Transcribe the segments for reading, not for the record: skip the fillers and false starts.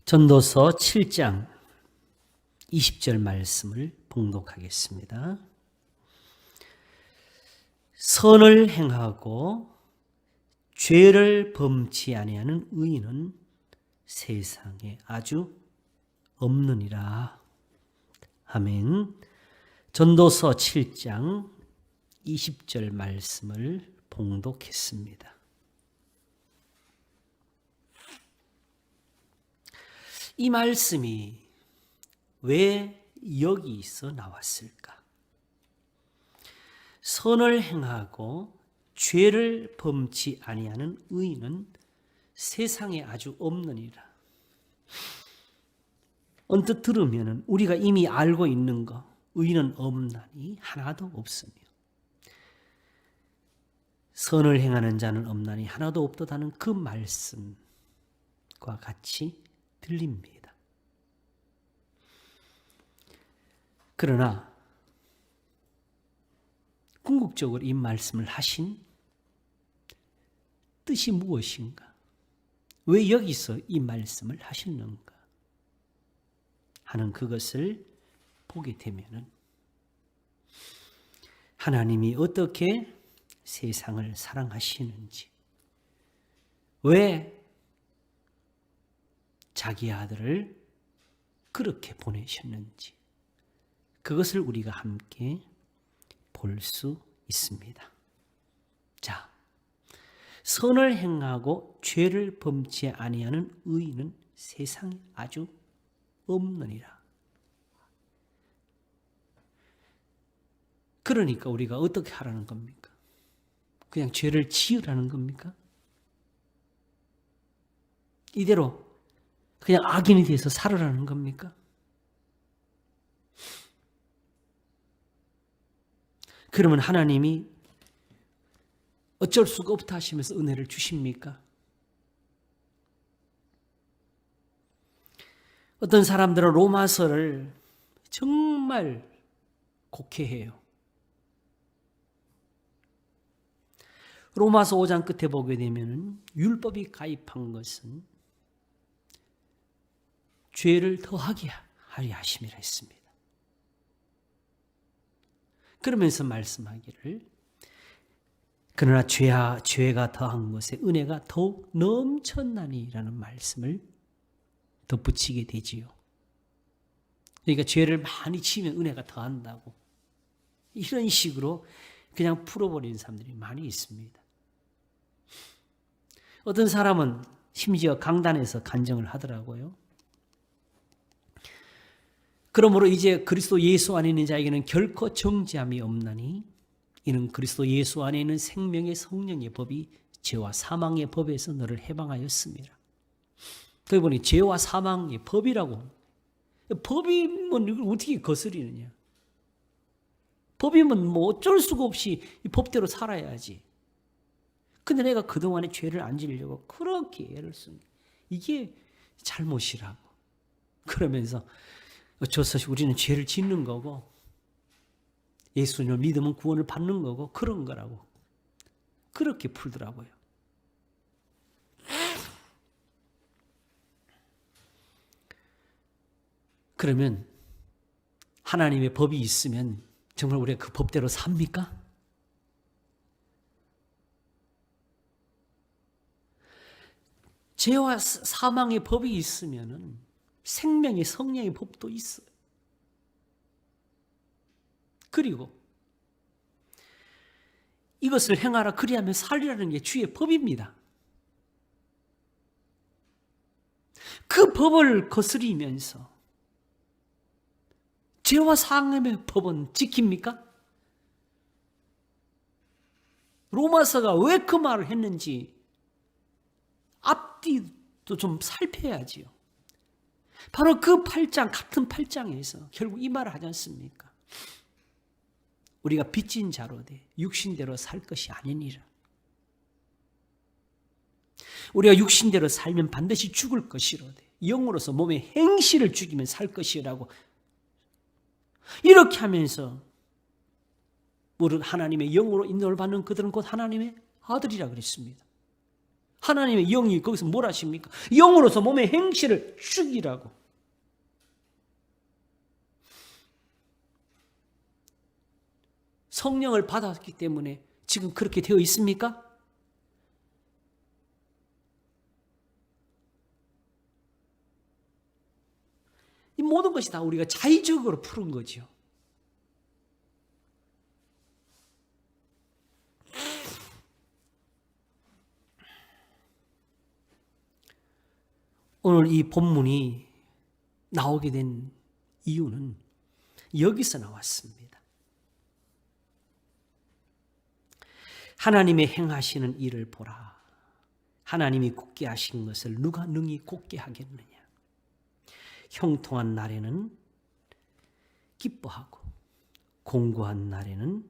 전도서 7장 20절 말씀을 봉독하겠습니다. 선을 행하고 죄를 범치 아니하는 의인은 세상에 아주 없느니라. 아멘. 전도서 7장 20절 말씀을 봉독했습니다. 이 말씀이 왜 여기서 나왔을까? 선을 행하고 죄를 범치 아니하는 의인은 세상에 아주 없느니라. 언뜻 들으면 우리가 이미 알고 있는 것, 의인은 없나니 하나도 없으며 선을 행하는 자는 없나니 하나도 없도다는 그 말씀과 같이 들립니다. 그러나 궁극적으로 이 말씀을 하신 뜻이 무엇인가? 왜 여기서 이 말씀을 하셨는가? 하는 그것을 보게 되면은 하나님이 어떻게 세상을 사랑하시는지, 왜 자기 아들을 그렇게 보내셨는지, 그것을 우리가 함께 볼 수 있습니다. 자, 선을 행하고 죄를 범치 아니하는 의인은 세상에 아주 없느니라. 그러니까 우리가 어떻게 하라는 겁니까? 그냥 죄를 지으라는 겁니까? 이대로 그냥 악인이 돼서 살으라는 겁니까? 그러면 하나님이 어쩔 수가 없다 하시면서 은혜를 주십니까? 어떤 사람들은 로마서를 정말 곡해해요. 로마서 5장 끝에 보게 되면 율법이 가입한 것은 죄를 더하게 하려 하심이라 했습니다. 그러면서 말씀하기를 그러나 죄가 더한 것에 은혜가 더욱 넘쳤나니라는 말씀을 덧붙이게 되지요. 그러니까 죄를 많이 지으면 은혜가 더한다고 이런 식으로 그냥 풀어버리는 사람들이 많이 있습니다. 어떤 사람은 심지어 강단에서 간증을 하더라고요. 그러므로 이제 그리스도 예수 안에 있는 자에게는 결코 정죄함이 없나니 이는 그리스도 예수 안에 있는 생명의 성령의 법이 죄와 사망의 법에서 너를 해방하였습니다. 거기 보니 죄와 사망의 법이라고. 법이면 어떻게 거스리느냐. 법이면 뭐 어쩔 수가 없이 이 법대로 살아야지. 근데 내가 그동안에 죄를 안 지으려고 그렇게 애를 쓴 이게 잘못이라고. 그러면서 어쩔 수 없이 우리는 죄를 짓는 거고 예수님을 믿으면 구원을 받는 거고 그런 거라고. 그렇게 풀더라고요. 그러면 하나님의 법이 있으면 정말 우리가 그 법대로 삽니까? 죄와 사망의 법이 있으면 생명의 성령의 법도 있어요. 그리고 이것을 행하라 그리하면 살리라는 게 주의 법입니다. 그 법을 거스리면서 죄와 사망의 법은 지킵니까? 로마서가 왜 그 말을 했는지 앞뒤도 좀 살펴야지요. 바로 그 8장 같은 8장에서 결국 이 말을 하지 않습니까? 우리가 빚진 자로 돼 육신대로 살 것이 아니니라. 우리가 육신대로 살면 반드시 죽을 것이로되 영으로서 몸의 행실을 죽이면 살 것이라고 이렇게 하면서 무릇 하나님의 영으로 인도를 받는 그들은 곧 하나님의 아들이라 그랬습니다. 하나님의 영이 거기서 뭘 하십니까? 영으로서 몸의 행실을 죽이라고. 성령을 받았기 때문에 지금 그렇게 되어 있습니까? 이 모든 것이 다 우리가 자의적으로 푸른 거죠. 오늘 이 본문이 나오게 된 이유는 여기서 나왔습니다. 하나님의 행하시는 일을 보라. 하나님이 굳게 하신 것을 누가 능히 굳게 하겠느냐. 형통한 날에는 기뻐하고 공고한 날에는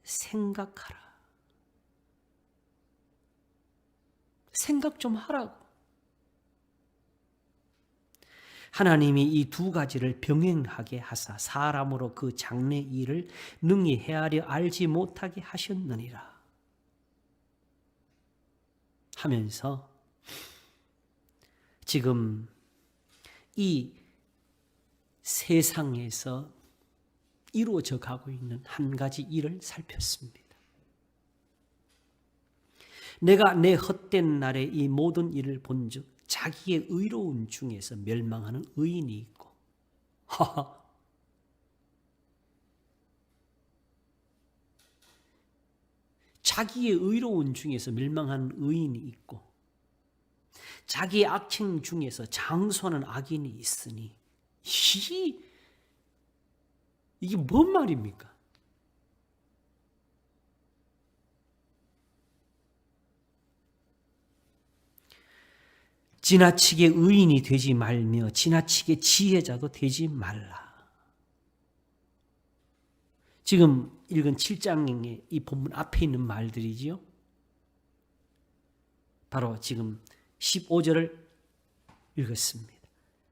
생각하라. 생각 좀 하라고. 하나님이 이 두 가지를 병행하게 하사 사람으로 그 장래 일을 능히 헤아려 알지 못하게 하셨느니라 하면서 지금 이 세상에서 이루어져 가고 있는 한 가지 일을 살폈습니다. 내가 내 헛된 날에 이 모든 일을 본즉 자기의 의로운 중에서 멸망하는 의인이 있고 자기의 의로운 중에서 멸망하는 의인이 있고 자기의 악행 중에서 장수하는 악인이 있으니 이게 뭔 말입니까? 지나치게 의인이 되지 말며 지나치게 지혜자도 되지 말라. 지금 읽은 7장의 이 본문 앞에 있는 말들이지요. 바로 지금 15절을 읽었습니다.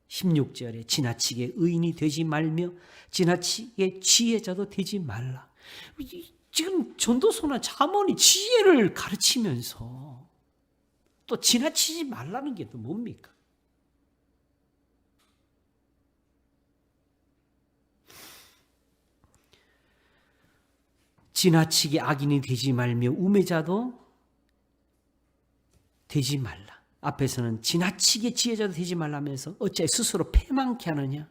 16절에 지나치게 의인이 되지 말며 지나치게 지혜자도 되지 말라. 지금 전도서나 잠언이 지혜를 가르치면서 또 지나치지 말라는 게 또 뭡니까? 지나치게 악인이 되지 말며 우매자도 되지 말라. 앞에서는 지나치게 지혜자도 되지 말라면서 어찌 스스로 패망케 하느냐?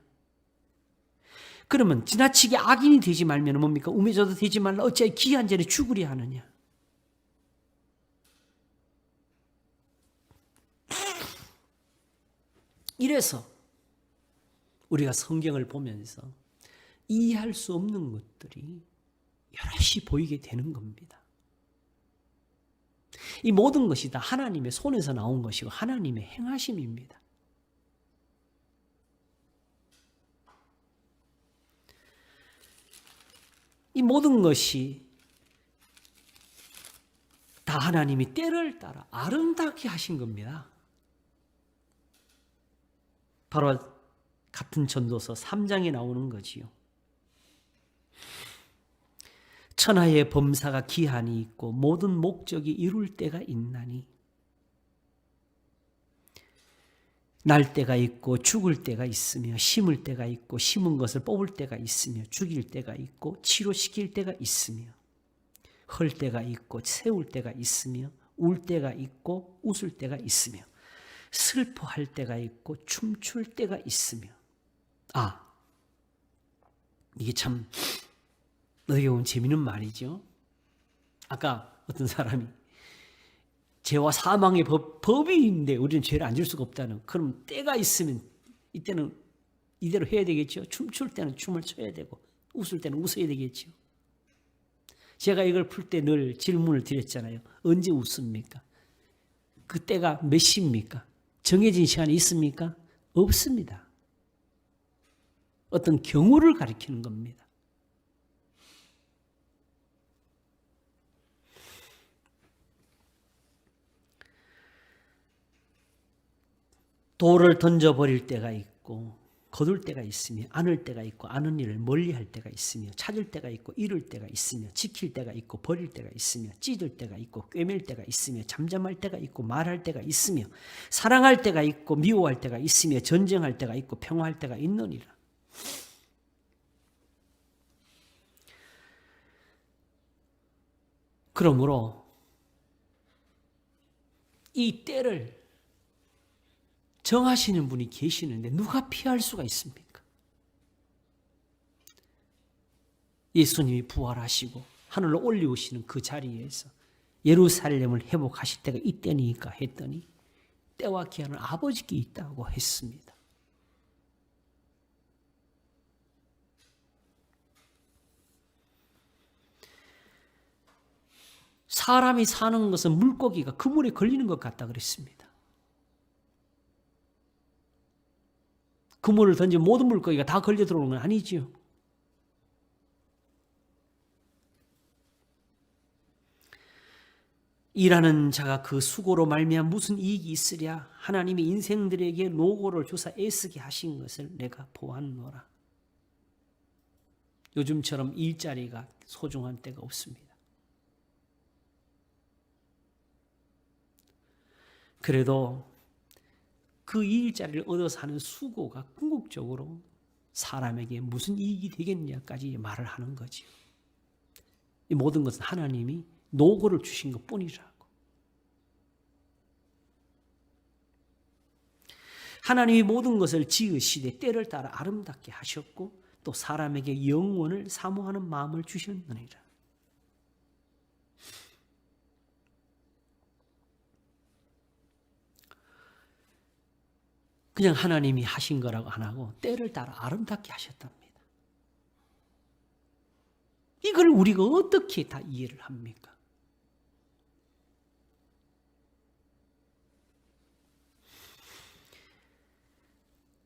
그러면 지나치게 악인이 되지 말면 뭡니까? 우매자도 되지 말라. 어찌 기한 전에 죽으려 하느냐? 이래서 우리가 성경을 보면서 이해할 수 없는 것들이 여럿이 보이게 되는 겁니다. 이 모든 것이 다 하나님의 손에서 나온 것이고 하나님의 행하심입니다. 이 모든 것이 다 하나님이 때를 따라 아름답게 하신 겁니다. 바로 같은 전도서 3장에 나오는 거지요. 천하의 범사가 기한이 있고 모든 목적이 이룰 때가 있나니 날 때가 있고 죽을 때가 있으며 심을 때가 있고 심은 것을 뽑을 때가 있으며 죽일 때가 있고 치료시킬 때가 있으며 헐 때가 있고 세울 때가 있으며 울 때가 있고 웃을 때가 있으며 슬퍼할 때가 있고 춤출 때가 있으며 이게 참 어떻게 보면 재미있는 말이죠. 아까 어떤 사람이 죄와 사망의 법이인데 우리는 죄를 안 질 수가 없다는, 그럼 때가 있으면 이때는 이대로 해야 되겠죠. 춤출 때는 춤을 춰야 되고 웃을 때는 웃어야 되겠죠. 제가 이걸 풀 때 늘 질문을 드렸잖아요. 언제 웃습니까? 그 때가 몇 시입니까? 정해진 시간이 있습니까? 없습니다. 어떤 경우를 가리키는 겁니다. 돌을 던져버릴 때가 있고 거둘 때가 있으며 안을 때가 있고 아는 일을 멀리할 때가 있으며 찾을 때가 있고 잃을 때가 있으며 지킬 때가 있고 버릴 때가 있으며 찢을 때가 있고 꿰맬 때가 있으며 잠잠할 때가 있고 말할 때가 있으며 사랑할 때가 있고 미워할 때가 있으며 전쟁할 때가 있고 평화할 때가 있느니라. 그러므로 이 때를 정하시는 분이 계시는데 누가 피할 수가 있습니까? 예수님이 부활하시고 하늘로 올리우시는 그 자리에서 예루살렘을 회복하실 때가 이때니까 했더니 때와 기한은 아버지께 있다고 했습니다. 사람이 사는 것은 물고기가 그물에 걸리는 것 같다 그랬습니다. 그물을 던지면 모든 물고기가 다 걸려 들어오는 건 아니지요. 일하는 자가 그 수고로 말미암아 무슨 이익이 있으랴. 하나님이 인생들에게 노고를 주사 애쓰게 하신 것을 내가 보았노라. 요즘처럼 일자리가 소중한 때가 없습니다. 그래도 그 일자리를 얻어서 하는 수고가 궁극적으로 사람에게 무슨 이익이 되겠냐까지 말을 하는 거지요. 이 모든 것은 하나님이 노고를 주신 것뿐이라고. 하나님이 모든 것을 지으시되 때를 따라 아름답게 하셨고 또 사람에게 영원을 사모하는 마음을 주셨느니라. 그냥 하나님이 하신 거라고 안 하고 때를 따라 아름답게 하셨답니다. 이걸 우리가 어떻게 다 이해를 합니까?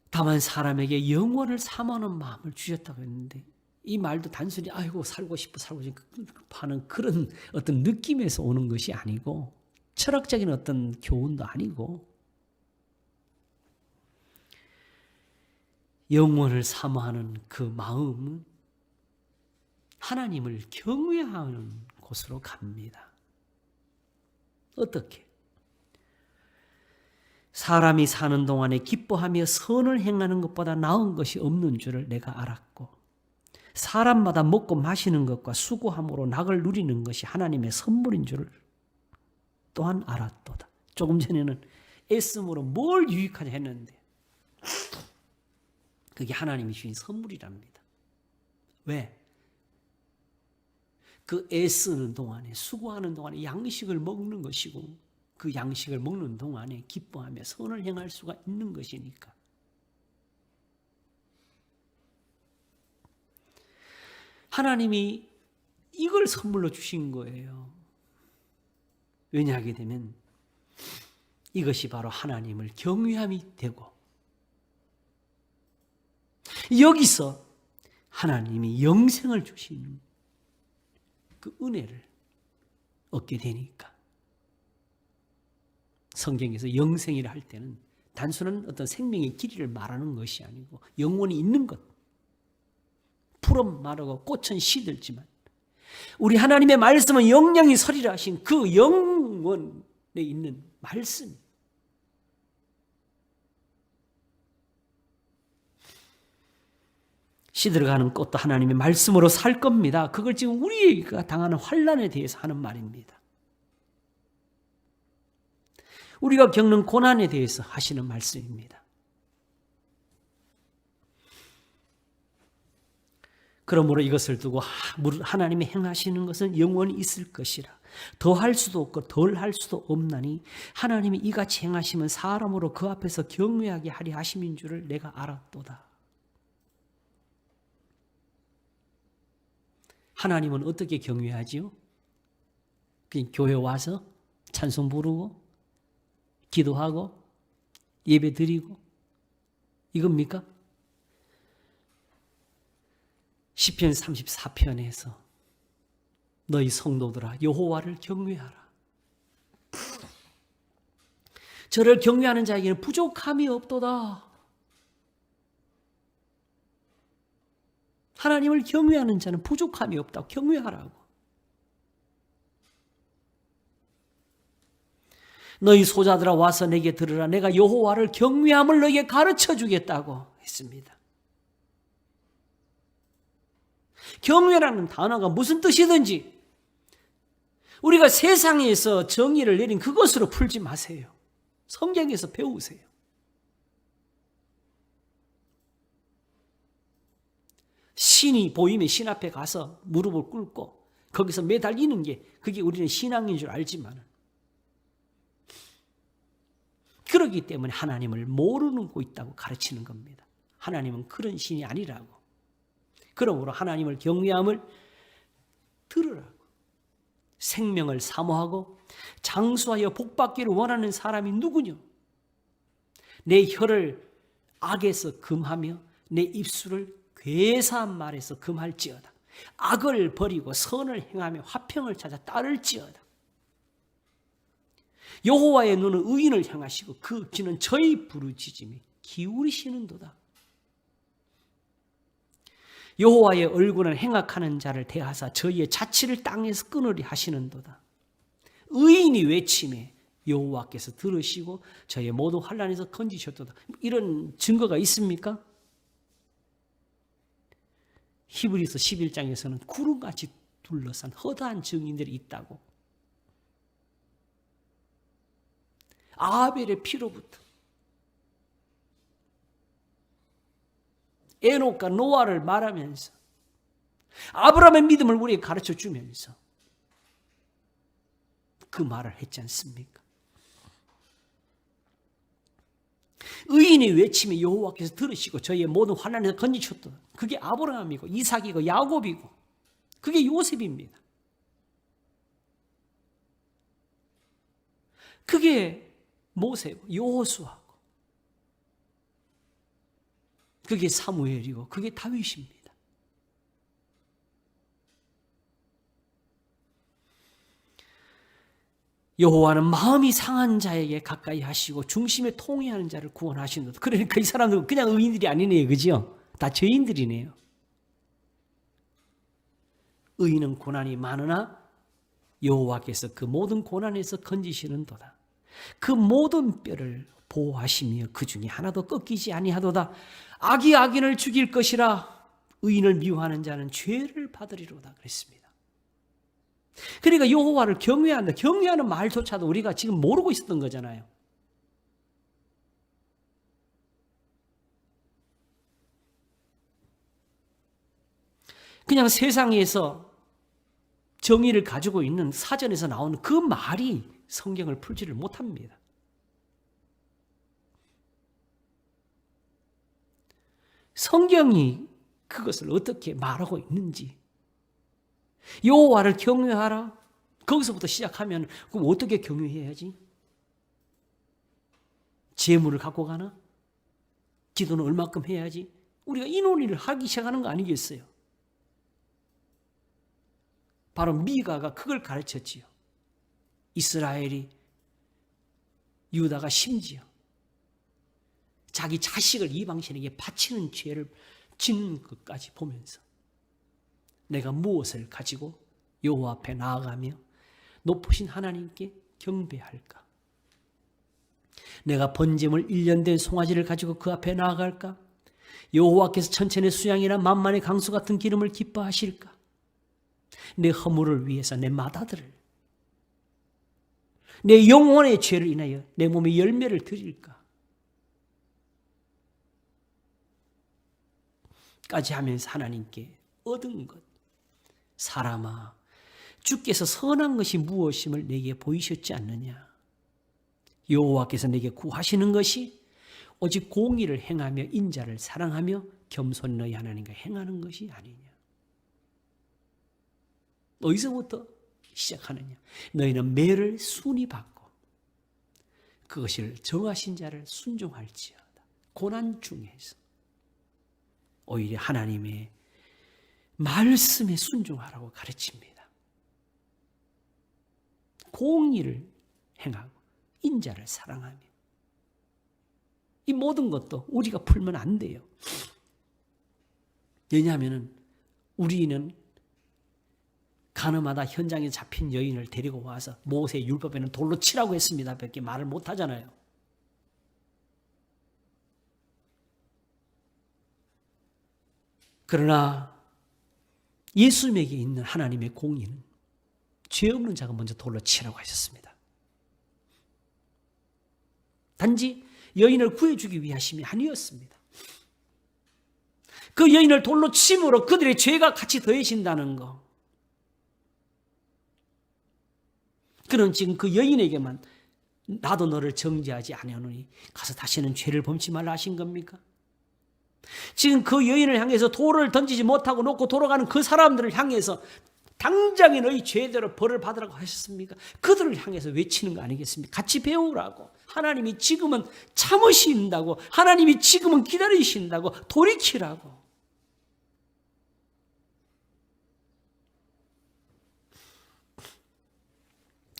다만 사람에게 영원을 사모하는 마음을 주셨다고 했는데 이 말도 단순히 아이고 살고 싶어 하는 그런 어떤 느낌에서 오는 것이 아니고 철학적인 어떤 교훈도 아니고 영원을 사모하는 그 마음은 하나님을 경외하는 곳으로 갑니다. 어떻게? 사람이 사는 동안에 기뻐하며 선을 행하는 것보다 나은 것이 없는 줄을 내가 알았고 사람마다 먹고 마시는 것과 수고함으로 낙을 누리는 것이 하나님의 선물인 줄을 또한 알았도다. 조금 전에는 애씀으로 뭘 유익하냐 했는데 그게 하나님이 주신 선물이랍니다. 왜? 그 애쓰는 동안에 수고하는 동안에 양식을 먹는 것이고 그 양식을 먹는 동안에 기뻐하며 선을 행할 수가 있는 것이니까. 하나님이 이걸 선물로 주신 거예요. 왜냐하게 되면 이것이 바로 하나님을 경외함이 되고 여기서 하나님이 영생을 주신 그 은혜를 얻게 되니까 성경에서 영생이라 할 때는 단순한 어떤 생명의 길이를 말하는 것이 아니고 영원히 있는 것. 풀은 마르고 꽃은 시들지만 우리 하나님의 말씀은 영영이 서리라 하신 그 영원에 있는 말씀. 시들어가는 꽃도 하나님의 말씀으로 살 겁니다. 그걸 지금 우리가 당하는 환난에 대해서 하는 말입니다. 우리가 겪는 고난에 대해서 하시는 말씀입니다. 그러므로 이것을 두고 하나님이 행하시는 것은 영원히 있을 것이라. 더할 수도 없고 덜할 수도 없나니 하나님이 이같이 행하시면 사람으로 그 앞에서 경외하게 하리 하심인 줄을 내가 알았도다. 하나님은 어떻게 경외하지요? 그냥 교회 와서 찬송 부르고 기도하고 예배 드리고 이겁니까? 시편 34편에서 너희 성도들아 여호와를 경외하라. 저를 경외하는 자에게는 부족함이 없도다. 하나님을 경외하는 자는 부족함이 없다고 경외하라고. 너희 소자들아 와서 내게 들으라. 내가 여호와를 경외함을 너에게 가르쳐 주겠다고 했습니다. 경외라는 단어가 무슨 뜻이든지 우리가 세상에서 정의를 내린 그것으로 풀지 마세요. 성경에서 배우세요. 신이 보이면 신 앞에 가서 무릎을 꿇고 거기서 매달리는 게 그게 우리는 신앙인 줄 알지만 그러기 때문에 하나님을 모르고 있다고 가르치는 겁니다. 하나님은 그런 신이 아니라고. 그러므로 하나님을 경외함을 들으라고. 생명을 사모하고 장수하여 복받기를 원하는 사람이 누구냐? 내 혀를 악에서 금하며 내 입술을 괴사한 말에서 금할지어다. 악을 버리고 선을 행하며 화평을 찾아 따를지어다. 여호와의 눈은 의인을 향하시고 그 귀는 저희 부르짖음이 기울이시는도다. 여호와의 얼굴은 행악하는 자를 대하사 저희의 자취를 땅에서 끊으리 하시는도다. 의인이 외침에 여호와께서 들으시고 저희의 모든 환난에서 건지셨도다. 이런 증거가 있습니까? 히브리서 11장에서는 구름같이 둘러싼 허다한 증인들이 있다고. 아벨의 피로부터 에녹과 노아를 말하면서 아브라함의 믿음을 우리에게 가르쳐 주면서 그 말을 했지 않습니까? 의인이 외치며 여호와께서 들으시고 저희의 모든 환난에서 건지셨다. 그게 아브라함이고 이삭이고 야곱이고 그게 요셉입니다. 그게 모세고 여호수아고 그게 사무엘이고 그게 다윗입니다. 여호와는 마음이 상한 자에게 가까이 하시고 중심에 통회하는 자를 구원하시는도다. 그러니까 이 사람들은 그냥 의인들이 아니네요. 그죠? 다 죄인들이네요. 의인은 고난이 많으나 여호와께서 그 모든 고난에서 건지시는도다. 그 모든 뼈를 보호하시며 그 중에 하나도 꺾이지 아니하도다. 악이 악인을 죽일 것이라 의인을 미워하는 자는 죄를 받으리로다 그랬습니다. 그러니까 여호와를 경외한다. 경외하는 말조차도 우리가 지금 모르고 있었던 거잖아요. 그냥 세상에서 정의를 가지고 있는 사전에서 나오는 그 말이 성경을 풀지를 못합니다. 성경이 그것을 어떻게 말하고 있는지 여호와를 경외하라. 거기서부터 시작하면 그럼 어떻게 경외해야지? 재물을 갖고 가나? 기도는 얼마큼 해야지? 우리가 이 논의를 하기 시작하는 거 아니겠어요? 바로 미가가 그걸 가르쳤지요. 이스라엘이 유다가 심지어 자기 자식을 이방신에게 바치는 죄를 짓는 것까지 보면서 내가 무엇을 가지고 여호와 앞에 나아가며 높으신 하나님께 경배할까? 내가 번제물 1년 된 송아지를 가지고 그 앞에 나아갈까? 여호와께서 천천의 수양이나 만만의 강수 같은 기름을 기뻐하실까? 내 허물을 위해서 내 마다들을 내 영혼의 죄를 인하여 내 몸에 열매를 드릴까? 까지 하면서 하나님께 얻은 것. 사람아, 주께서 선한 것이 무엇임을 내게 보이셨지 않느냐? 여호와께서 내게 구하시는 것이 오직 공의를 행하며 인자를 사랑하며 겸손 너희 하나님과 행하는 것이 아니냐? 어디서부터 시작하느냐? 너희는 매를 순히 받고 그것을 정하신 자를 순종할지어다. 고난 중에서 오히려 하나님의 말씀에 순종하라고 가르칩니다. 공의를 행하고 인자를 사랑하며 이 모든 것도 우리가 풀면 안 돼요. 왜냐하면 우리는 가늠하다 현장에 잡힌 여인을 데리고 와서 모세 율법에는 돌로 치라고 했습니다. 밖에 말을 못 하잖아요. 그러나 예수님에게 있는 하나님의 공의는 죄 없는 자가 먼저 돌로 치라고 하셨습니다. 단지 여인을 구해주기 위하심이 아니었습니다. 그 여인을 돌로 침으로 그들의 죄가 같이 더해진다는 거. 그는 지금 그 여인에게만 나도 너를 정죄하지 아니하노니 가서 다시는 죄를 범치 말라 하신 겁니까? 지금 그 여인을 향해서 돌을 던지지 못하고 놓고 돌아가는 그 사람들을 향해서 당장에 너희 죄대로 벌을 받으라고 하셨습니까? 그들을 향해서 외치는 거 아니겠습니까? 같이 배우라고. 하나님이 지금은 참으신다고. 하나님이 지금은 기다리신다고. 돌이키라고.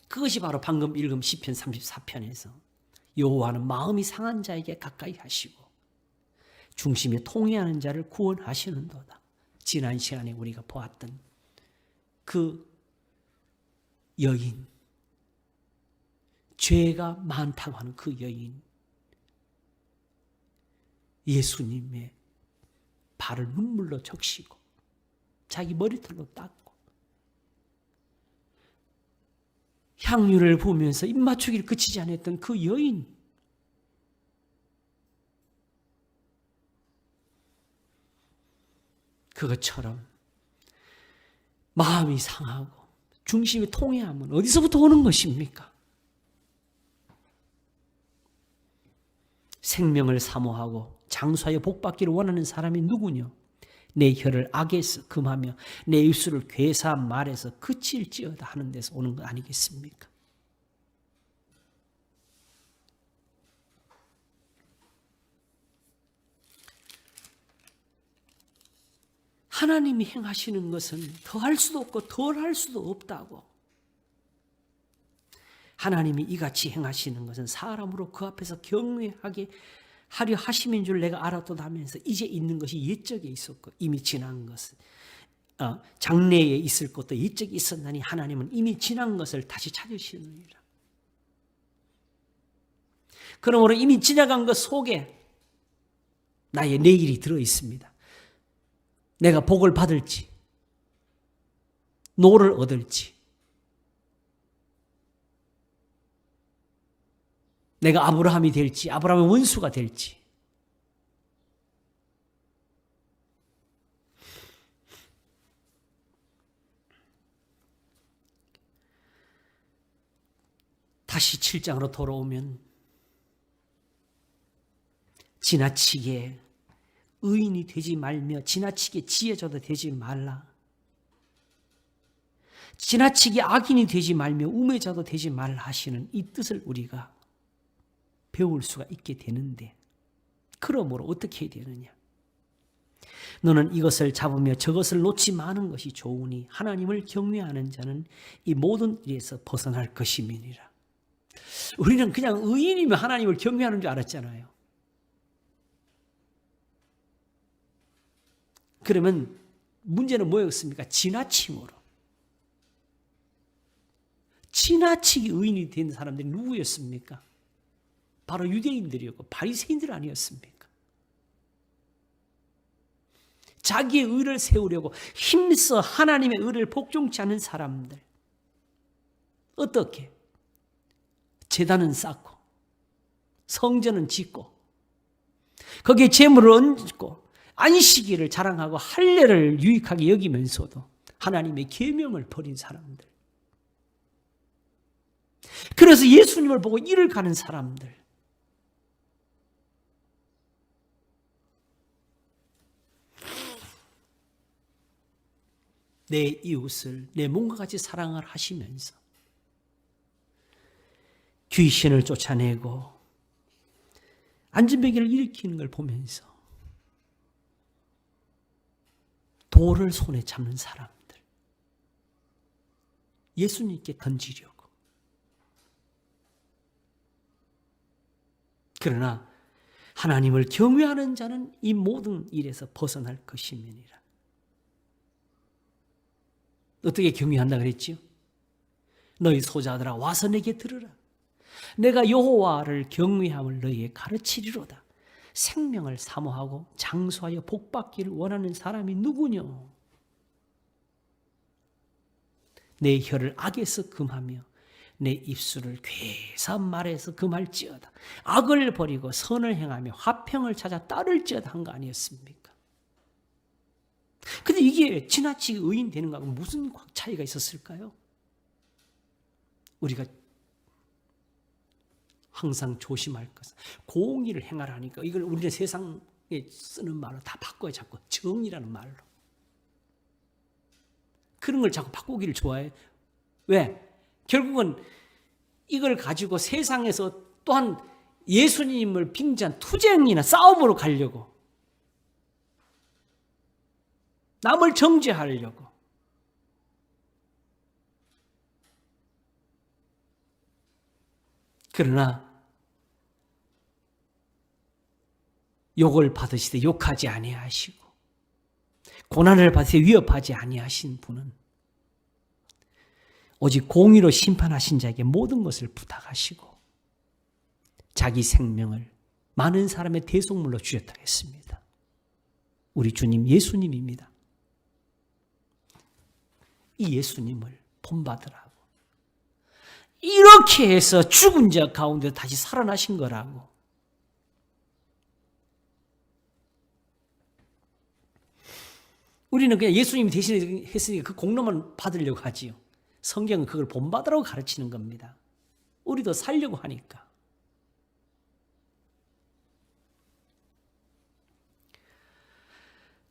그것이 바로 방금 읽은 시편 34편에서 여호와는 마음이 상한 자에게 가까이 하시고 중심에 통회하는 자를 구원하시는도다. 지난 시간에 우리가 보았던 그 여인, 죄가 많다고 하는 그 여인, 예수님의 발을 눈물로 적시고 자기 머리털로 닦고 향유를 부으면서 입맞추기를 그치지 않았던 그 여인, 그것처럼 마음이 상하고 중심이 통회하면 어디서부터 오는 것입니까? 생명을 사모하고 장수하여 복받기를 원하는 사람이 누구냐? 내 혀를 악에서 금하며 내 입술을 괴사한 말에서 그칠지어다 하는 데서 오는 것 아니겠습니까? 하나님이 행하시는 것은 더할 수도 없고 덜할 수도 없다고. 하나님이 이같이 행하시는 것은 사람으로 그 앞에서 경외하게 하려 하심인 줄 내가 알았도다 하면서 이제 있는 것이 옛적에 있었고 이미 지난 것은 장래에 있을 것도 옛적에 있었나니 하나님은 이미 지난 것을 다시 찾으시느니라. 그러므로 이미 지나간 것 속에 나의 내일이 들어 있습니다. 내가 복을 받을지, 노를 얻을지, 내가 아브라함이 될지, 아브라함의 원수가 될지. 다시 7장으로 돌아오면 지나치게 의인이 되지 말며 지나치게 지혜자도 되지 말라. 지나치게 악인이 되지 말며 우매자도 되지 말라 하시는 이 뜻을 우리가 배울 수가 있게 되는데, 그러므로 어떻게 해야 되느냐? 너는 이것을 잡으며 저것을 놓지 마는 것이 좋으니 하나님을 경외하는 자는 이 모든 일에서 벗어날 것임이니라. 우리는 그냥 의인이면 하나님을 경외하는 줄 알았잖아요. 그러면 문제는 뭐였습니까? 지나침으로. 지나치게 의인이 된 사람들이 누구였습니까? 바로 유대인들이었고 바리새인들 아니었습니까? 자기의 의를 세우려고 힘써 하나님의 의를 복종치 않은 사람들. 어떻게? 제단은 쌓고 성전은 짓고 거기에 재물을 얹고 안식일을 자랑하고 할례를 유익하게 여기면서도 하나님의 계명을 버린 사람들. 그래서 예수님을 보고 이를 가는 사람들. 내 이웃을 내 몸과 같이 사랑을 하시면서 귀신을 쫓아내고 안전병기를 일으키는 걸 보면서 돌을 손에 잡는 사람들, 예수님께 던지려고. 그러나 하나님을 경외하는 자는 이 모든 일에서 벗어날 것임이니라. 어떻게 경외한다 그랬지요? 너희 소자들아 와서 내게 들으라. 내가 여호와를 경외함을 너희에 가르치리로다. 생명을 사모하고 장수하여 복받기를 원하는 사람이 누구뇨? 내 혀를 악에서 금하며 내 입술을 괴사한 말에서 금할지어다. 악을 버리고 선을 행하며 화평을 찾아 따를지어다 한 거 아니었습니까? 근데 이게 지나치게 의인 되는 거하고 무슨 차이가 있었을까요? 우리가 항상 조심할 것은 공의를 행하라니까 이걸 우리는 세상에 쓰는 말로 다 바꿔야 자꾸 정의라는 말로. 그런 걸 자꾸 바꾸기를 좋아해. 왜? 결국은 이걸 가지고 세상에서 또한 예수님을 빙자한 투쟁이나 싸움으로 가려고 남을 정죄하려고 그러나 욕을 받으시되 욕하지 아니하시고 고난을 받으시되 위협하지 아니하신 분은 오직 공의로 심판하신 자에게 모든 것을 부탁하시고 자기 생명을 많은 사람의 대속물로 주셨다 했습니다. 우리 주님 예수님입니다. 이 예수님을 본받으라고. 이렇게 해서 죽은 자 가운데 다시 살아나신 거라고. 우리는 그냥 예수님이 대신 했으니까 그 공로만 받으려고 하지요. 성경은 그걸 본받으라고 가르치는 겁니다. 우리도 살려고 하니까.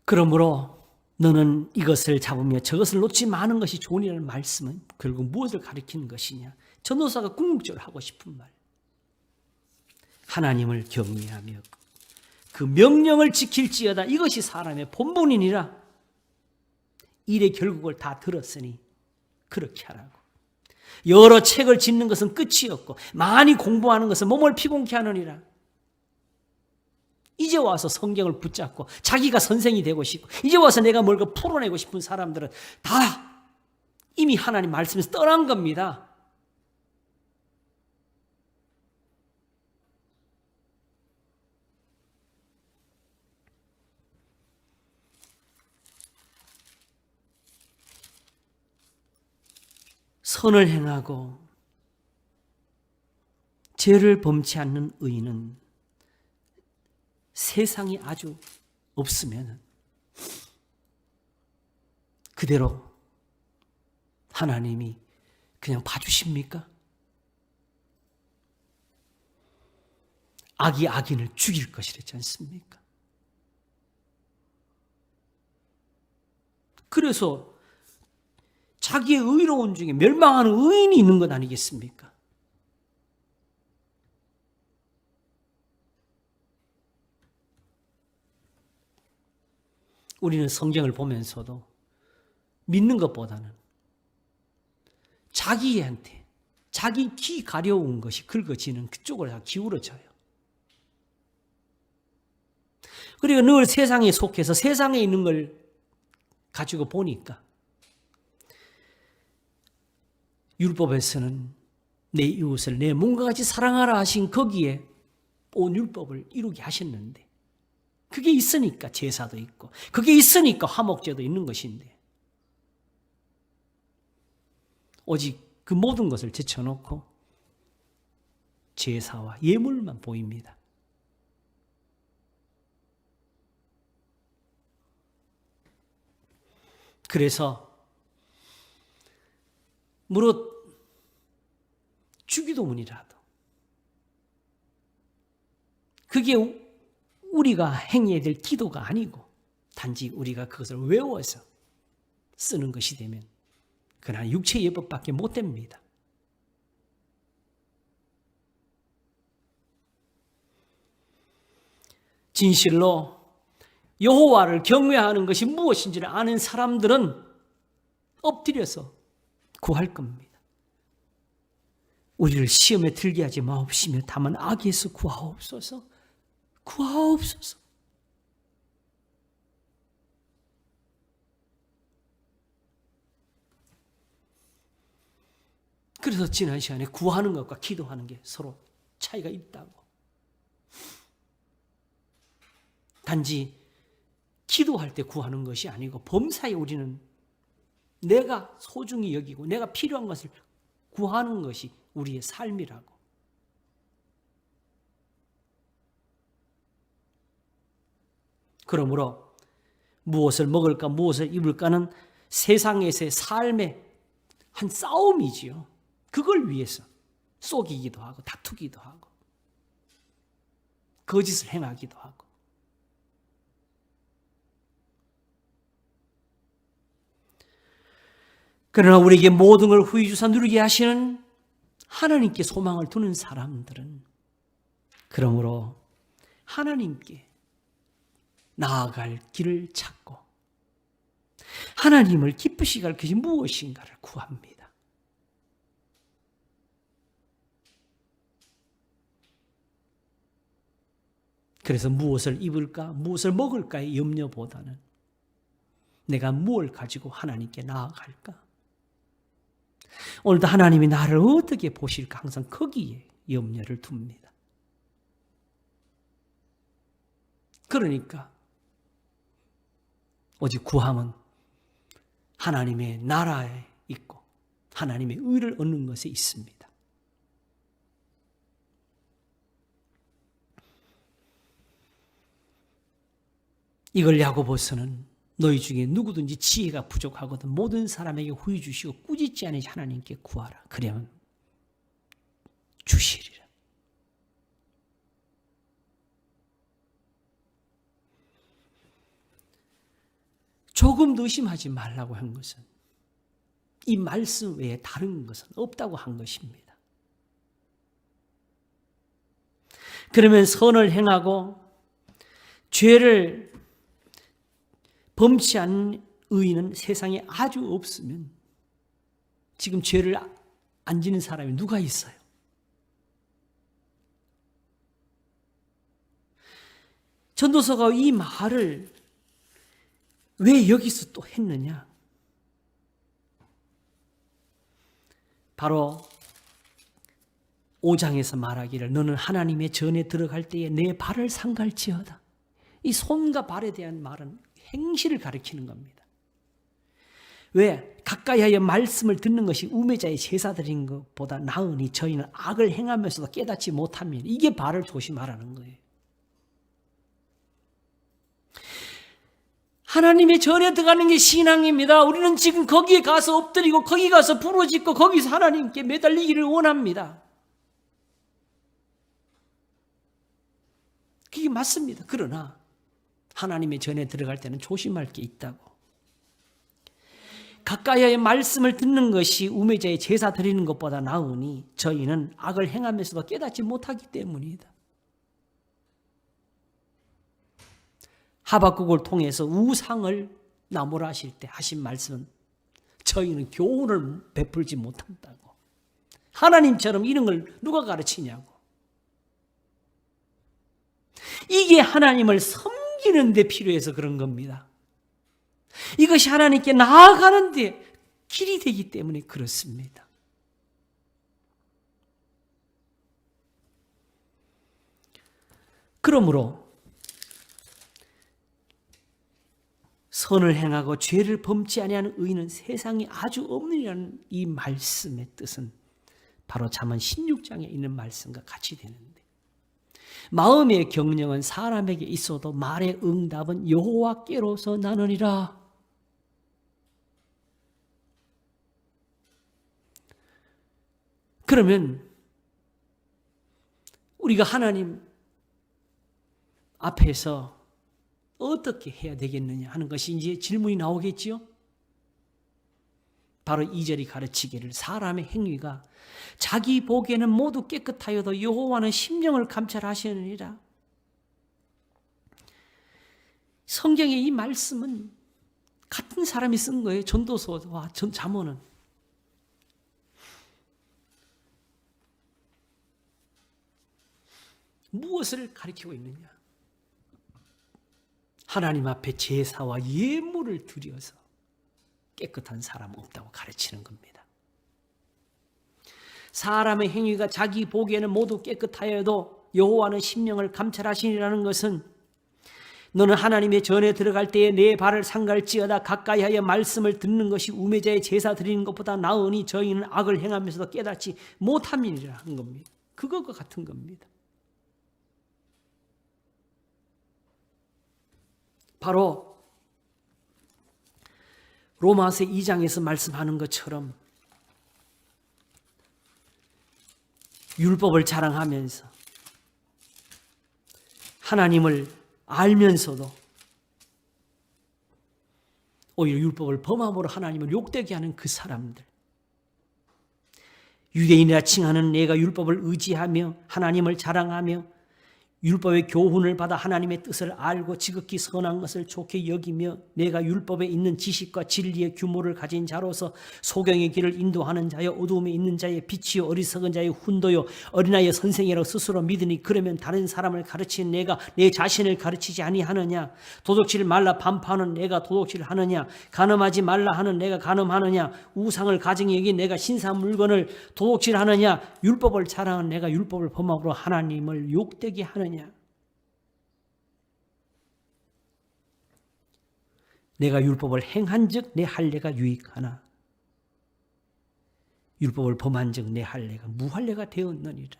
그러므로 너는 이것을 잡으며 저것을 놓지 마는 것이 좋으니라는 말씀은 결국 무엇을 가리키는 것이냐. 전도사가 궁극적으로 하고 싶은 말. 하나님을 경외하며 그 명령을 지킬지어다. 이것이 사람의 본분이니라. 일의 결국을 다 들었으니 그렇게 하라고. 여러 책을 짓는 것은 끝이 없고 많이 공부하는 것은 몸을 피곤케 하느니라. 이제 와서 성경을 붙잡고 자기가 선생이 되고 싶고 이제 와서 내가 뭘 풀어내고 싶은 사람들은 다 이미 하나님 말씀에서 떠난 겁니다. 선을 행하고 죄를 범치 않는 의인은 세상이 아주 없으면 그대로 하나님이 그냥 봐주십니까? 악이 악인을 죽일 것이랬지 않습니까? 그래서 자기의 의로운 중에 멸망하는 의인이 있는 것 아니겠습니까? 우리는 성경을 보면서도 믿는 것보다는 자기한테 자기 귀 가려운 것이 긁어지는 그쪽으로 다 기울어져요. 그리고 늘 세상에 속해서 세상에 있는 걸 가지고 보니까 율법에서는 내 이웃을 내 몸과 같이 사랑하라 하신 거기에 온 율법을 이루게 하셨는데 그게 있으니까 제사도 있고 그게 있으니까 화목제도 있는 것인데 오직 그 모든 것을 제쳐놓고 제사와 예물만 보입니다. 그래서 무릇 주기도문이라도 그게 우리가 행해야 될 기도가 아니고 단지 우리가 그것을 외워서 쓰는 것이 되면 그러나 육체 예법밖에 못 됩니다. 진실로 여호와를 경외하는 것이 무엇인지를 아는 사람들은 엎드려서 구할 겁니다. 우리를 시험에 들게 하지 마옵시며 다만 악에서 구하옵소서. 구하옵소서. 그래서 지난 시간에 구하는 것과 기도하는 게 서로 차이가 있다고. 단지 기도할 때 구하는 것이 아니고 범사에 우리는 내가 소중히 여기고 내가 필요한 것을 구하는 것이 우리의 삶이라고. 그러므로 무엇을 먹을까 무엇을 입을까는 세상에서의 삶의 한 싸움이지요. 그걸 위해서 속이기도 하고 다투기도 하고 거짓을 행하기도 하고. 그러나 우리에게 모든 걸 후히 주사 누리게 하시는 하나님께 소망을 두는 사람들은 그러므로 하나님께 나아갈 길을 찾고 하나님을 기쁘시게 할 것이 무엇인가를 구합니다. 그래서 무엇을 입을까, 무엇을 먹을까의 염려보다는 내가 무엇을 가지고 하나님께 나아갈까? 오늘도 하나님이 나를 어떻게 보실까 항상 거기에 염려를 둡니다. 그러니까 오직 구함은 하나님의 나라에 있고 하나님의 의를 얻는 것에 있습니다. 이걸 야고보서는 너희 중에 누구든지 지혜가 부족하거든 모든 사람에게 후히 주시고 꾸짖지 않으니 하나님께 구하라. 그러면 주시리라. 조금도 의심하지 말라고 한 것은 이 말씀 외에 다른 것은 없다고 한 것입니다. 그러면 선을 행하고 죄를 범치 않는 의인은 세상에 아주 없으면 지금 죄를 안 지는 사람이 누가 있어요? 전도서가 이 말을 왜 여기서 또 했느냐? 바로 5장에서 말하기를 너는 하나님의 전에 들어갈 때에 내 발을 상갈지어다. 이 손과 발에 대한 말은 행실을 가리키는 겁니다. 왜? 가까이 하여 말씀을 듣는 것이 우매자의 제사 드린 것보다 나으니 저희는 악을 행하면서도 깨닫지 못하면 이게 발을 조심하라는 거예요. 하나님의 전에 들어가는 게 신앙입니다. 우리는 지금 거기에 가서 엎드리고 거기 가서 부르짖고 거기서 하나님께 매달리기를 원합니다. 그게 맞습니다. 그러나 하나님의 전에 들어갈 때는 조심할 게 있다고. 가까이의 말씀을 듣는 것이 우매자의 제사 드리는 것보다 나으니 저희는 악을 행하면서도 깨닫지 못하기 때문이다. 하박국을 통해서 우상을 나무라실 때 하신 말씀은 저희는 교훈을 베풀지 못한다고. 하나님처럼 이런 걸 누가 가르치냐고. 이게 하나님을 섬기는 데 필요해서 그런 겁니다. 이것이 하나님께 나아가는 데 길이 되기 때문에 그렇습니다. 그러므로 선을 행하고 죄를 범치 아니하는 의인은 세상에 아주 없느니라는 이 말씀의 뜻은 바로 잠언 16장에 있는 말씀과 같이 되는데, 마음의 경영은 사람에게 있어도 말의 응답은 여호와께로서 나느니라. 그러면 우리가 하나님 앞에서 어떻게 해야 되겠느냐 하는 것이 이제 질문이 나오겠지요. 바로 2절이 가르치기를 사람의 행위가 자기 보기에는 모두 깨끗하여도 여호와는 심령을 감찰하시느니라. 성경의 이 말씀은 같은 사람이 쓴 거예요. 전도서와 잠언은. 무엇을 가리키고 있느냐? 하나님 앞에 제사와 예물을 드려서 깨끗한 사람 없다고 가르치는 겁니다. 사람의 행위가 자기 보기에는 모두 깨끗하여도 여호와는 심령을 감찰하시니라는 것은 너는 하나님의 전에 들어갈 때에 내 발을 삼갈지어다 가까이하여 말씀을 듣는 것이 우매자의 제사 드리는 것보다 나으니 저희는 악을 행하면서도 깨닫지 못함이니라 하는 겁니다. 그것과 같은 겁니다. 바로 로마서 2장에서 말씀하는 것처럼 율법을 자랑하면서 하나님을 알면서도 오히려 율법을 범함으로 하나님을 욕되게 하는 그 사람들, 유대인이라 칭하는 내가 율법을 의지하며 하나님을 자랑하며 율법의 교훈을 받아 하나님의 뜻을 알고 지극히 선한 것을 좋게 여기며 내가 율법에 있는 지식과 진리의 규모를 가진 자로서 소경의 길을 인도하는 자여 어두움에 있는 자의 빛이요 어리석은 자의 훈도요 어린아이의 선생이라고 스스로 믿으니 그러면 다른 사람을 가르치는 내가 내 자신을 가르치지 아니하느냐? 도둑질 말라 반파하는 내가 도둑질하느냐? 간음하지 말라 하는 내가 간음하느냐? 우상을 가증히 여긴 내가 신상 물건을 도둑질하느냐? 율법을 자랑하는 내가 율법을 범함으로 하나님을 욕되게 하느냐? 내가 율법을 행한즉 내 할례가 유익하나 율법을 범한즉 내 할례가 무할례가 되었느니라.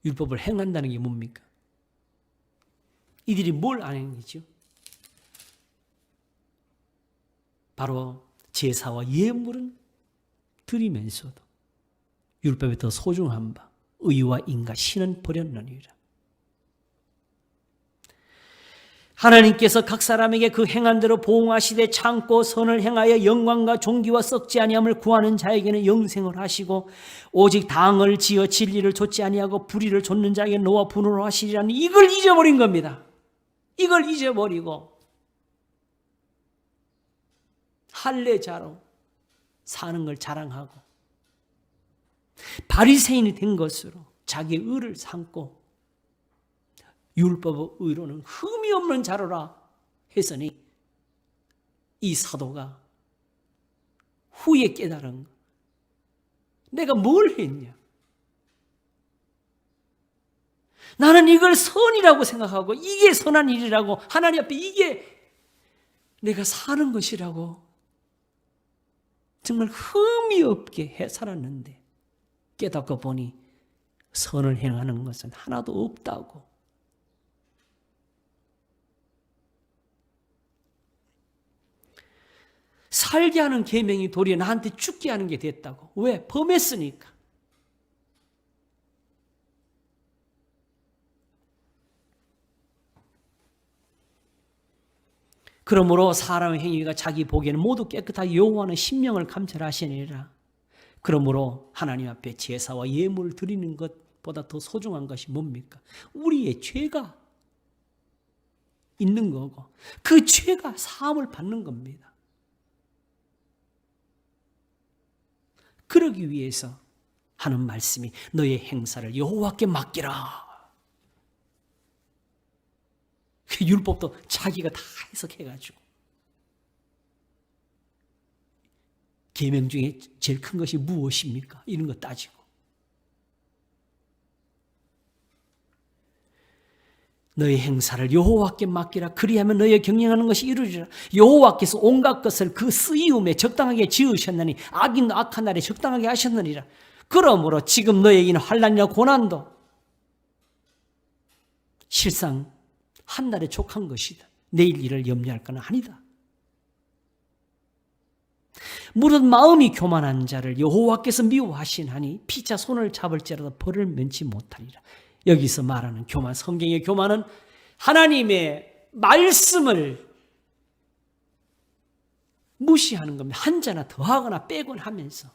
율법을 행한다는 게 뭡니까? 이들이 뭘 안 행했죠? 바로 제사와 예물은 드리면서도 율법에 더 소중한 바 의와 인과 신은 버렸느니라. 하나님께서 각 사람에게 그 행한 대로 보응하시되 참고 선을 행하여 영광과 존귀와 썩지 아니함을 구하는 자에게는 영생을 하시고 오직 당을 지어 진리를 좇지 아니하고 불의를 좇는 자에게 노와 분노를 하시리라니 이걸 잊어버린 겁니다. 이걸 잊어버리고 할례자로 사는 걸 자랑하고 바리새인이 된 것으로 자기의 의를 삼고 율법의 의로는 흠이 없는 자로라 했으니 이 사도가 후에 깨달은 거. 내가 뭘 했냐? 나는 이걸 선이라고 생각하고 이게 선한 일이라고 하나님 앞에 이게 내가 사는 것이라고 정말 흠이 없게 살았는데 깨닫고 보니 선을 행하는 것은 하나도 없다고. 살게 하는 계명이 도리어 나한테 죽게 하는 게 됐다고. 왜? 범했으니까. 그러므로 사람의 행위가 자기 보기에는 모두 깨끗하게 여호와는 심령을 감찰하시니라. 그러므로 하나님 앞에 제사와 예물을 드리는 것보다 더 소중한 것이 뭡니까? 우리의 죄가 있는 거고 그 죄가 사함을 받는 겁니다. 그러기 위해서 하는 말씀이 너의 행사를 여호와께 맡기라. 그 율법도 자기가 다 해석해가지고 계명 중에 제일 큰 것이 무엇입니까? 이런 거 따지고 너의 행사를 여호와께 맡기라. 그리하면 너의 경영하는 것이 이루어지라. 여호와께서 온갖 것을 그 쓰이움에 적당하게 지으셨나니 악인도 악한 날에 적당하게 하셨느니라. 그러므로 지금 너에게는 환난이나 고난도 실상 한 날에 족한 것이다. 내일 일을 염려할 건 아니다. 무릇 마음이 교만한 자를 여호와께서 미워하시나니 피차 손을 잡을지라도 벌을 면치 못하리라. 여기서 말하는 교만, 성경의 교만은 하나님의 말씀을 무시하는 겁니다. 한자나 더하거나 빼거나 하면서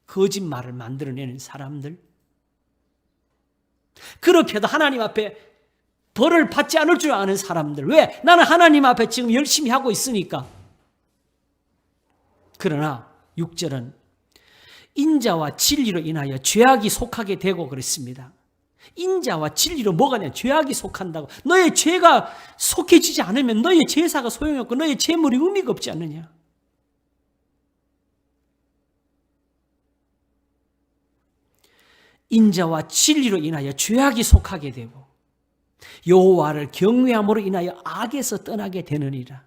거짓말을 만들어내는 사람들, 그렇게도 하나님 앞에 벌을 받지 않을 줄 아는 사람들. 왜? 나는 하나님 앞에 지금 열심히 하고 있으니까. 그러나 6절은 인자와 진리로 인하여 죄악이 속하게 되고 그랬습니다. 인자와 진리로 뭐가 냐 죄악이 속한다고. 너의 죄가 속해지지 않으면 너의 제사가 소용이 없고 너의 제물이 의미가 없지 않느냐. 인자와 진리로 인하여 죄악이 속하게 되고 여호와를 경외함으로 인하여 악에서 떠나게 되느니라.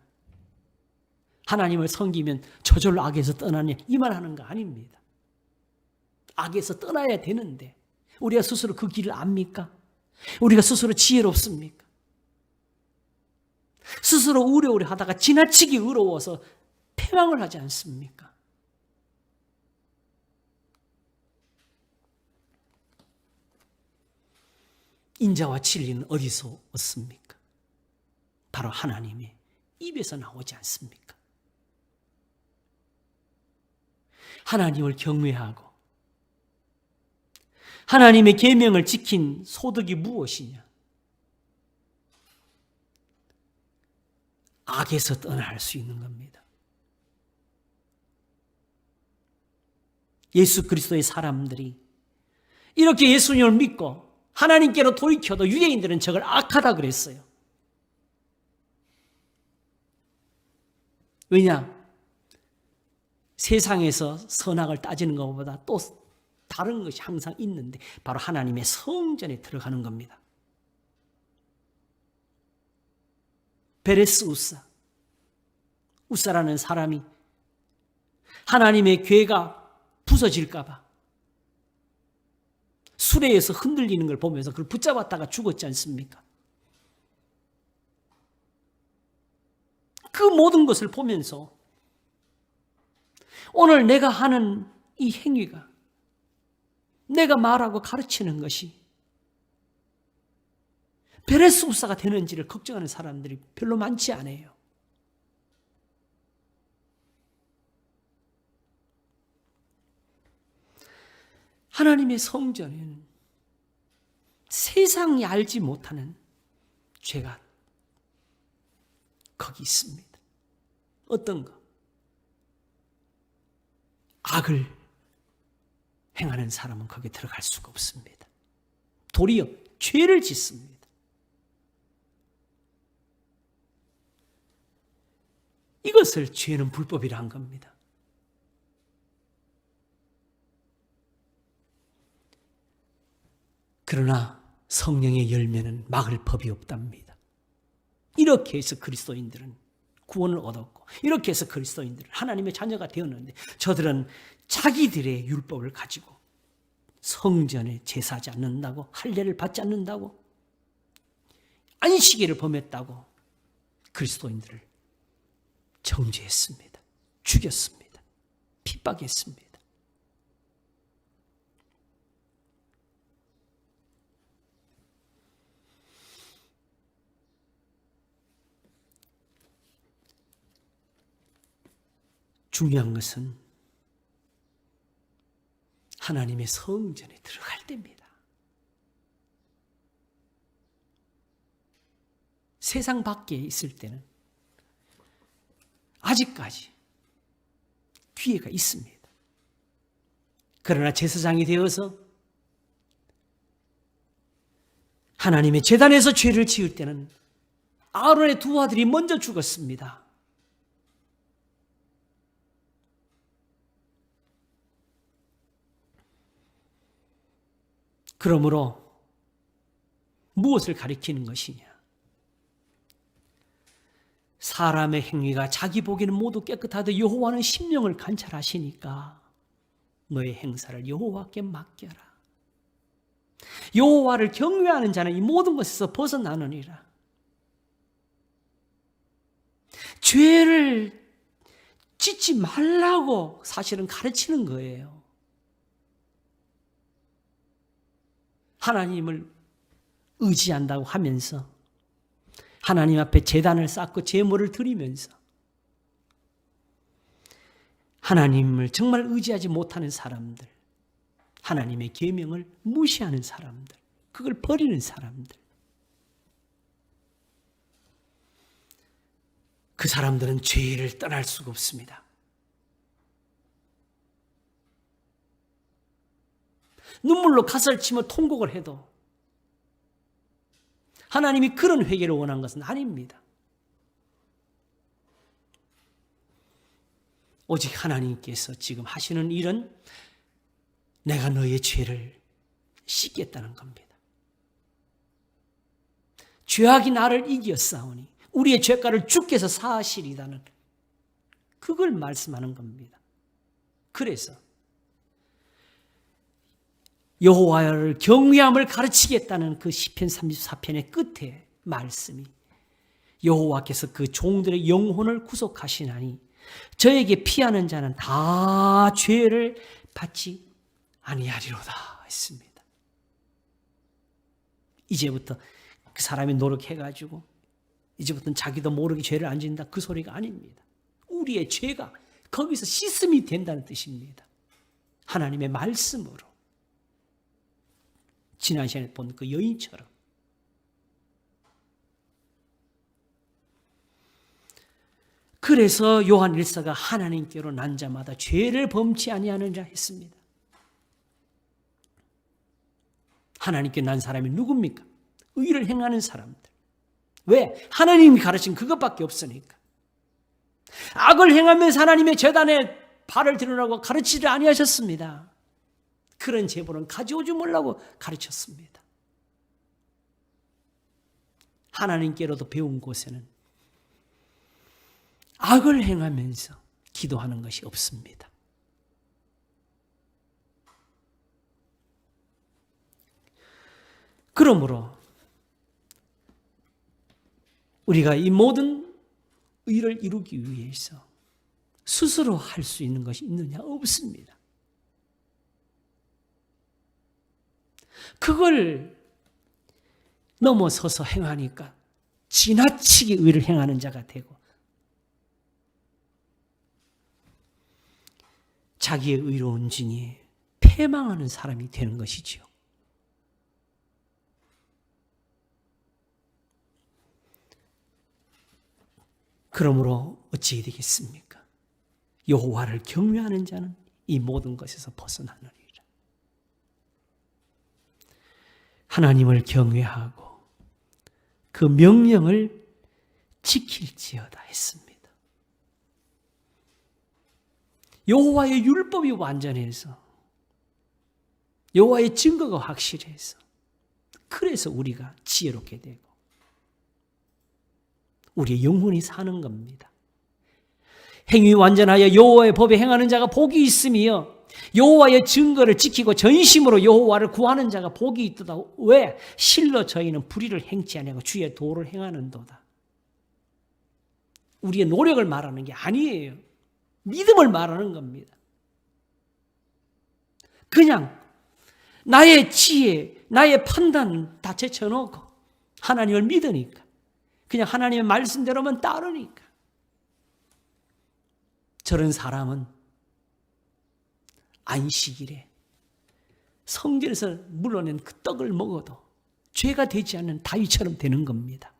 하나님을 섬기면 저절로 악에서 떠나냐 이 말하는 거 아닙니다. 악에서 떠나야 되는데 우리가 스스로 그 길을 압니까? 우리가 스스로 지혜롭습니까? 스스로 우려우려 하다가 지나치게 의로워서 패망을 하지 않습니까? 인자와 진리는 어디서 얻습니까? 바로 하나님의 입에서 나오지 않습니까? 하나님을 경외하고 하나님의 계명을 지킨 소득이 무엇이냐? 악에서 떠날 수 있는 겁니다. 예수 그리스도의 사람들이 이렇게 예수님을 믿고 하나님께로 돌이켜도 유대인들은 저걸 악하다 그랬어요. 왜냐? 세상에서 선악을 따지는 것보다 또 다른 것이 항상 있는데 바로 하나님의 성전에 들어가는 겁니다. 베레스 우사라는 사람이 하나님의 궤가 부서질까 봐 수레에서 흔들리는 걸 보면서 그걸 붙잡았다가 죽었지 않습니까? 그 모든 것을 보면서 오늘 내가 하는 이 행위가 내가 말하고 가르치는 것이 베레스 우사가 되는지를 걱정하는 사람들이 별로 많지 않아요. 하나님의 성전에는 세상이 알지 못하는 죄가 거기 있습니다. 어떤 거? 악을 행하는 사람은 거기에 들어갈 수가 없습니다. 도리어 죄를 짓습니다. 이것을 죄는 불법이라 한 겁니다. 그러나 성령의 열매는 막을 법이 없답니다. 이렇게 해서 그리스도인들은 구원을 얻었고 이렇게 해서 그리스도인들은 하나님의 자녀가 되었는데 저들은 자기들의 율법을 가지고 성전에 제사하지 않는다고 할례를 받지 않는다고 안식일을 범했다고 그리스도인들을 정죄했습니다. 죽였습니다. 핍박했습니다. 중요한 것은 하나님의 성전에 들어갈 때입니다. 세상 밖에 있을 때는 아직까지 기회가 있습니다. 그러나 제사장이 되어서 하나님의 제단에서 죄를 지을 때는 아론의 두 아들이 먼저 죽었습니다. 그러므로 무엇을 가리키는 것이냐? 사람의 행위가 자기 보기에는 모두 깨끗하되 여호와는 심령을 관찰하시니까 너의 행사를 여호와께 맡겨라. 여호와를 경외하는 자는 이 모든 것에서 벗어나느니라. 죄를 짓지 말라고 사실은 가르치는 거예요. 하나님을 의지한다고 하면서 하나님 앞에 제단을 쌓고 제물을 드리면서 하나님을 정말 의지하지 못하는 사람들, 하나님의 계명을 무시하는 사람들, 그걸 버리는 사람들, 그 사람들은 죄를 떠날 수가 없습니다. 눈물로 가슴을 치며 통곡을 해도 하나님이 그런 회개를 원한 것은 아닙니다. 오직 하나님께서 지금 하시는 일은 내가 너의 죄를 씻겠다는 겁니다. 죄악이 나를 이겼사오니 우리의 죄가를 주께서 사하시리다는 그걸 말씀하는 겁니다. 그래서 여호와를 경외함을 가르치겠다는 그 시편 34편의 끝에 말씀이 여호와께서 그 종들의 영혼을 구속하시나니 저에게 피하는 자는 다 죄를 받지 아니하리로다 했습니다. 이제부터 그 사람이 노력해가지고 이제부터는 자기도 모르게 죄를 안 짓는다 그 소리가 아닙니다. 우리의 죄가 거기서 씻음이 된다는 뜻입니다. 하나님의 말씀으로. 지난 시간에 본 그 여인처럼. 그래서 요한 1사가 하나님께로 난 자마다 죄를 범치 아니하는 자 했습니다. 하나님께 난 사람이 누굽니까? 의를 행하는 사람들. 왜? 하나님이 가르친 그것밖에 없으니까. 악을 행하면서 하나님의 제단에 발을 들으라고 가르치지 아니하셨습니다. 그런 제보는 가져오지 말라고 가르쳤습니다. 하나님께로도 배운 곳에는 악을 행하면서 기도하는 것이 없습니다. 그러므로 우리가 이 모든 의를 이루기 위해서 스스로 할 수 있는 것이 있느냐? 없습니다. 그걸 넘어서서 행하니까 지나치게 의를 행하는 자가 되고 자기의 의로운 증에 패망하는 사람이 되는 것이지요. 그러므로 어찌해야 되겠습니까? 여호와를 경외하는 자는 이 모든 것에서 벗어나느니라. 하나님을 경외하고 그 명령을 지킬지어다 했습니다. 여호와의 율법이 완전해서 여호와의 증거가 확실해서 그래서 우리가 지혜롭게 되고 우리의 영혼이 사는 겁니다. 행위 완전하여 여호와의 법에 행하는 자가 복이 있으며 여호와의 증거를 지키고 전심으로 여호와를 구하는 자가 복이 있도다. 왜? 실로 저희는 불의를 행치 아니하고 주의 도를 행하는도다. 우리의 노력을 말하는 게 아니에요. 믿음을 말하는 겁니다. 그냥 나의 지혜, 나의 판단 다 제쳐놓고 하나님을 믿으니까 그냥 하나님의 말씀대로만 따르니까 저런 사람은 안식일에 성전에서 물러낸 그 떡을 먹어도 죄가 되지 않는 다윗처럼 되는 겁니다.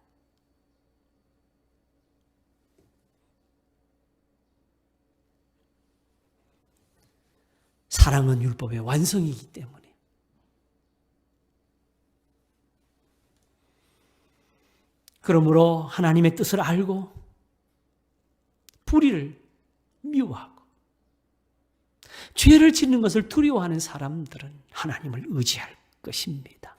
사랑은 율법의 완성이기 때문에 그러므로 하나님의 뜻을 알고 불의를 미워하고 죄를 짓는 것을 두려워하는 사람들은 하나님을 의지할 것입니다.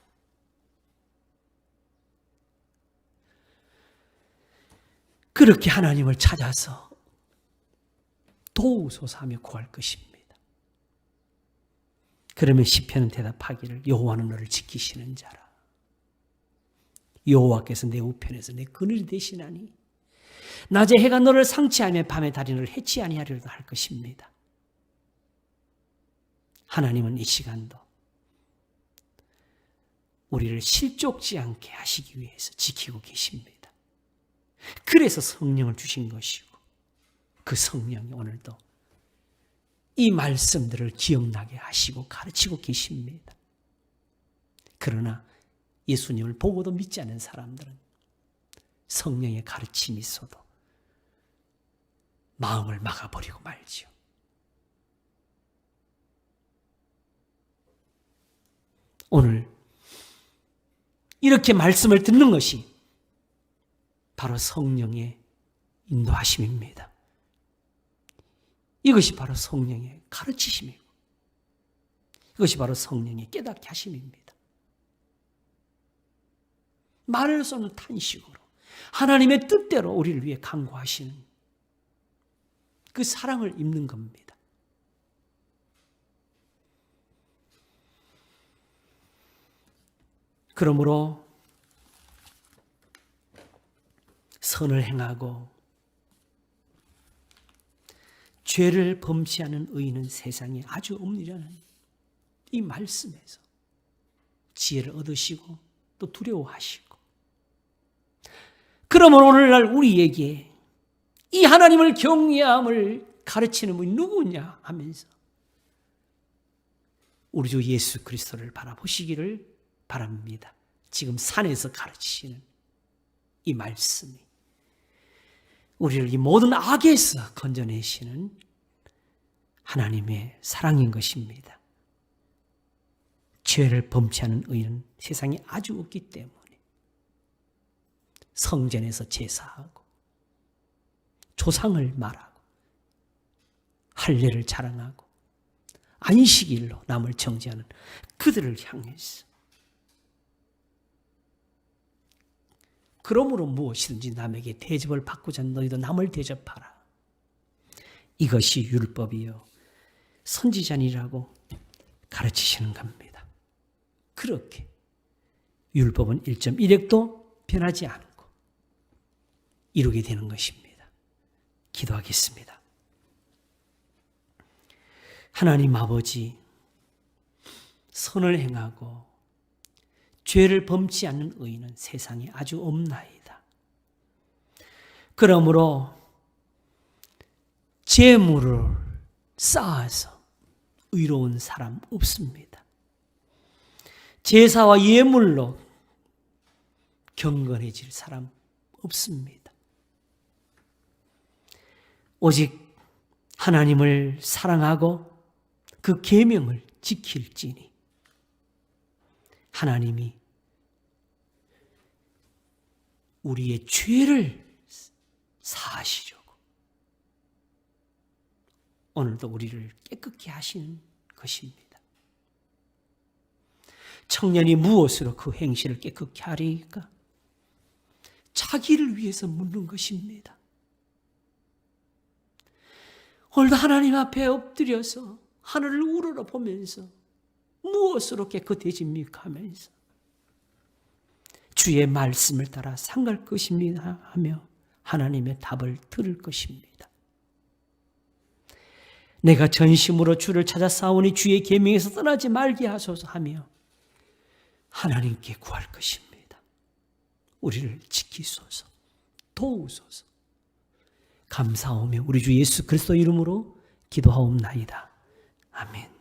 그렇게 하나님을 찾아서 도우소서 하며 구할 것입니다. 그러면 시편은 대답하기를 여호와는 너를 지키시는 자라. 여호와께서 내 우편에서 내 그늘이 되시나니 낮에 해가 너를 상치하며 밤에 달이 너를 해치 아니하리로다 할 것입니다. 하나님은 이 시간도 우리를 실족지 않게 하시기 위해서 지키고 계십니다. 그래서 성령을 주신 것이고 그 성령이 오늘도 이 말씀들을 기억나게 하시고 가르치고 계십니다. 그러나 예수님을 보고도 믿지 않는 사람들은 성령의 가르침이 있어도 마음을 막아버리고 말지요. 오늘 이렇게 말씀을 듣는 것이 바로 성령의 인도하심입니다. 이것이 바로 성령의 가르치심이고 이것이 바로 성령의 깨닫게 하심입니다. 말을 쏘는 탄식으로 하나님의 뜻대로 우리를 위해 간구하시는 그 사랑을 입는 겁니다. 그러므로 선을 행하고 죄를 범치 않은 의인은 세상에 아주 없느냐는 이 말씀에서 지혜를 얻으시고 또 두려워하시고, 그러면 오늘날 우리에게 이 하나님을 경외함을 가르치는 분이 누구냐 하면서 우리 주 예수 그리스도를 바라보시기를 바랍니다. 지금 산에서 가르치시는 이 말씀이 우리를 이 모든 악에서 건져내시는 하나님의 사랑인 것입니다. 죄를 범치 않은 의인은 세상에 아주 없기 때문에 성전에서 제사하고 조상을 말하고 할례를 자랑하고 안식일로 남을 정죄하는 그들을 향해서 그러므로 무엇이든지 남에게 대접을 받고자 하는 너희도 남을 대접하라. 이것이 율법이요 선지자니라고 가르치시는 겁니다. 그렇게 율법은 1.1획도 변하지 않고 이루게 되는 것입니다. 기도하겠습니다. 하나님 아버지, 선을 행하고 죄를 범치 않는 의인은 세상에 아주 없나이다. 그러므로 재물을 쌓아서 의로운 사람 없습니다. 제사와 예물로 경건해질 사람 없습니다. 오직 하나님을 사랑하고 그 계명을 지킬지니 하나님이 우리의 죄를 사하시려고 오늘도 우리를 깨끗게 하시는 것입니다. 청년이 무엇으로 그 행실을 깨끗게 하리까? 자기를 위해서 묻는 것입니다. 오늘도 하나님 앞에 엎드려서 하늘을 우러러 보면서 무엇으로 깨끗해집니까 하면서 주의 말씀을 따라 상갈 것입니다 하며 하나님의 답을 들을 것입니다. 내가 전심으로 주를 찾아 싸우니 주의 계명에서 떠나지 말게 하소서 하며 하나님께 구할 것입니다. 우리를 지키소서, 도우소서. 감사하며 우리 주 예수 그리스도 이름으로 기도하옵나이다. 아멘.